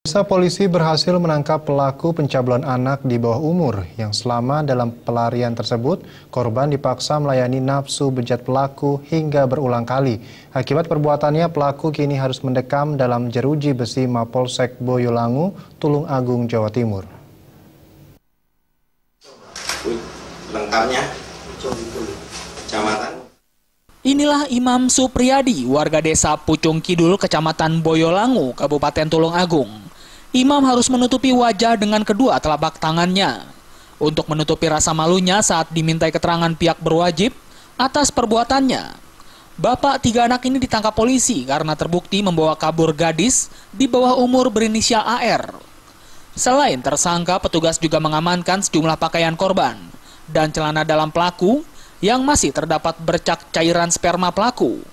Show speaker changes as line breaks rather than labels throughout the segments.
Polisi berhasil menangkap pelaku pencabulan anak di bawah umur yang selama dalam pelarian tersebut, korban dipaksa melayani nafsu bejat pelaku hingga berulang kali. Akibat perbuatannya, pelaku kini harus mendekam dalam jeruji besi Mapolsek Boyolangu, Tulung Agung, Jawa Timur.
Lengkapnya, Kecamatan.
Inilah Imam Supriyadi, warga desa Pucung Kidul, Kecamatan Boyolangu, Kabupaten Tulung Agung. Imam harus menutupi wajah dengan kedua telapak tangannya untuk menutupi rasa malunya saat dimintai keterangan pihak berwajib atas perbuatannya. Bapak 3 anak ini ditangkap polisi karena terbukti membawa kabur gadis di bawah umur berinisial AR. Selain tersangka, petugas juga mengamankan sejumlah pakaian korban dan celana dalam pelaku yang masih terdapat bercak cairan sperma pelaku.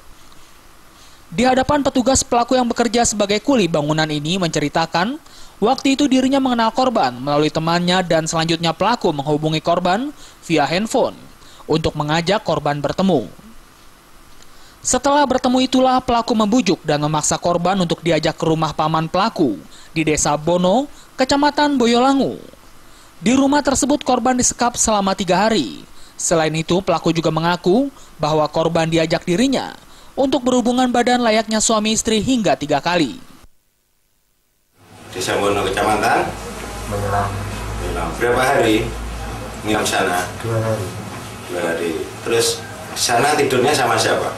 Di hadapan petugas, pelaku yang bekerja sebagai kuli bangunan ini menceritakan waktu itu dirinya mengenal korban melalui temannya dan selanjutnya pelaku menghubungi korban via handphone untuk mengajak korban bertemu. Setelah bertemu itulah pelaku membujuk dan memaksa korban untuk diajak ke rumah paman pelaku di Desa Bono, Kecamatan Boyolangu. Di rumah tersebut korban disekap selama 3 hari. Selain itu, pelaku juga mengaku bahwa korban diajak dirinya untuk berhubungan badan layaknya suami istri hingga 3 kali.
Desa Bono, Kecamatan
Boyolangu.
Berapa hari nginap sana?
2 hari.
2 hari. Terus sana tidurnya sama siapa?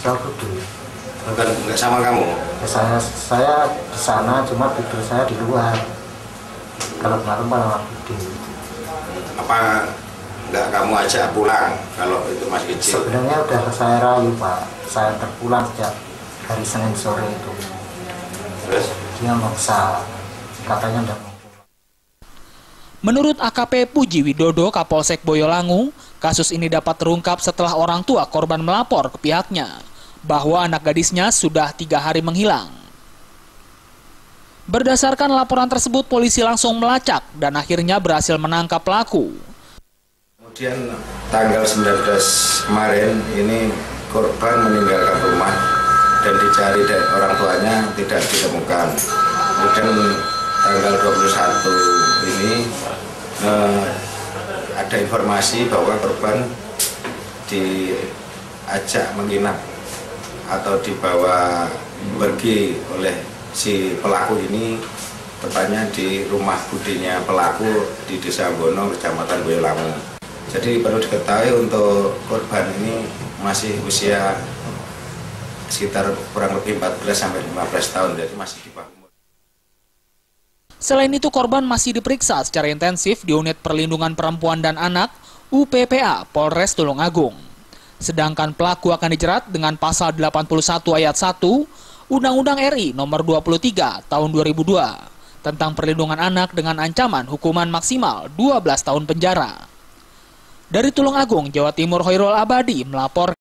Saya tidur.
Bukan, nggak sama kamu?
Saya di sana, cuma tidur saya di luar. Kalau malam malah tidur.
Apa nggak kamu ajak pulang kalau itu masih kecil?
Sebenarnya udah saya rayu, Pak. Saya terpulang sejak hari Senin sore itu.
Terus?
Dia maksa, katanya tidak mau pulang.
Menurut AKP Puji Widodo, Kapolsek Boyolangu, kasus ini dapat terungkap setelah orang tua korban melapor ke pihaknya bahwa anak gadisnya sudah 3 hari menghilang. Berdasarkan laporan tersebut, polisi langsung melacak dan akhirnya berhasil menangkap pelaku.
Kemudian tanggal 19 kemarin ini korban meninggalkan rumah dan dicari dari orang tuanya tidak ditemukan. Kemudian tanggal 21 ini ada informasi bahwa korban diajak menginap atau dibawa pergi oleh si pelaku ini, tepatnya di rumah budinya pelaku di Desa Bono, Kecamatan Boyolangu. Jadi perlu diketahui untuk korban ini masih usia sekitar kurang lebih 14-15 tahun, jadi masih di bawah umur.
Selain itu, korban masih diperiksa secara intensif di Unit Perlindungan Perempuan dan Anak UPPA Polres Tulung Agung. Sedangkan pelaku akan dijerat dengan pasal 81 ayat 1 Undang-Undang RI nomor 23 tahun 2002 tentang perlindungan anak dengan ancaman hukuman maksimal 12 tahun penjara. Dari Tulung Agung, Jawa Timur, Hoirul Abadi melapor.